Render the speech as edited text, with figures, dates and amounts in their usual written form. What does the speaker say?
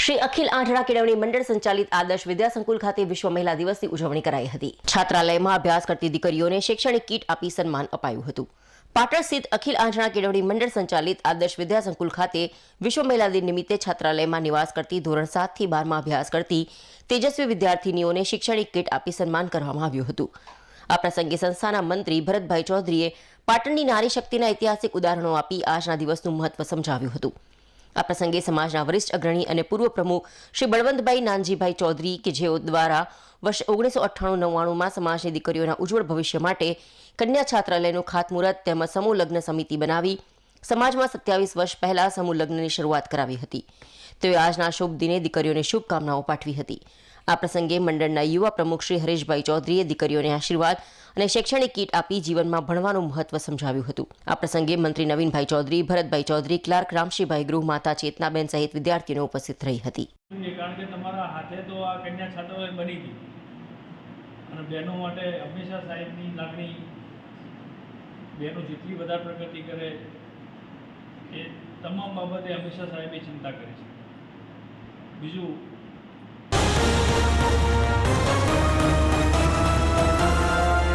શ્રી અખિલ આંધળા કેળવણી મંડળ સંચાલિત આદર્શ વિદ્યા સંકુલ ખાતે વિશ્વ મહિલા દિવસની ઉજવણી કરાઈ હતી। છાત્રાલયમાં અભ્યાસ કરતી દીકરીઓને શૈક્ષણિક કીટ આપી સન્માન અપાયું હતું। પાટણ સ્થિત અખિલ આંધળા કેળવણી મંડળ સંચાલિત આદર્શ વિદ્યા સંકુલ ખાતે વિશ્વ મહિલા દિન નિમિત્તે છાત્રાલયમાં નિવાસ કરતી ધોરણ 7 થી 12 માં અભ્યાસ કરતી તેજસ્વી વિદ્યાર્થીનીઓને શૈક્ષણિક કીટ આપી સન્માન કરવામાં આવ્યું હતું। આ પ્રસંગે સંસ્થાના મંત્રી ભરતભાઈ ચૌધરીએ પાટણની નારી શક્તિના ઐતિહાસિક ઉદાહરણો આપી આજના દિવસનું મહત્વ સમજાવ્યું હતું। આ પ્રસંગે સમાજના વરિષ્ઠ અગ્રણી અને પૂર્વ પ્રમુખ શ્રી બળવંતભાઈ નાનજીભાઈ ચૌધરી કે જેઓ દ્વારા વર્ષ 1998-99માં સમાજની દીકરીઓના ઉજ્જવળ ભવિષ્ય માટે કન્યા છાત્રાલયનું ખાતમુહૂર્ત તેમજ સમૂહ લગ્ન સમિતિ બનાવી સમાજમાં 27 વર્ષ પહેલા સમૂહ લગ્નની શરૂઆત કરાવી હતી। તેઓએ આજના શુભ દિને દીકરીઓને શુભકામનાઓ પાઠવી હતી। આ પ્રસંગે મંડળના યુવા પ્રમુખ શ્રી હરેશભાઈ ચૌધરીએ દીકરીઓને આશીર્વાદ અને શૈક્ષણિક કીટ આપી જીવનમાં ભણવાનું મહત્વ સમજાવ્યું હતું। આ પ્રસંગે મંત્રી નવીનભાઈ ચૌધરી, ભરતભાઈ ચૌધરી, ક્લાર્ક રામશીભાઈ, ગૃહમાતા ચેતનાબેન સહિત વિદ્યાર્થીઓ ઉપસ્થિત રહી હતી। કારણ કે તમારા હાથે તો આ કન્યા છાત્રાલય બની હતી અને બહેનો માટે હંમેશા સાહેબની લાગણી, બહેનો જેટલી વધારે પ્રગતિ કરે એ તમામ બાબતે હંમેશા સાહેબે ચિંતા કરી છે। બીજું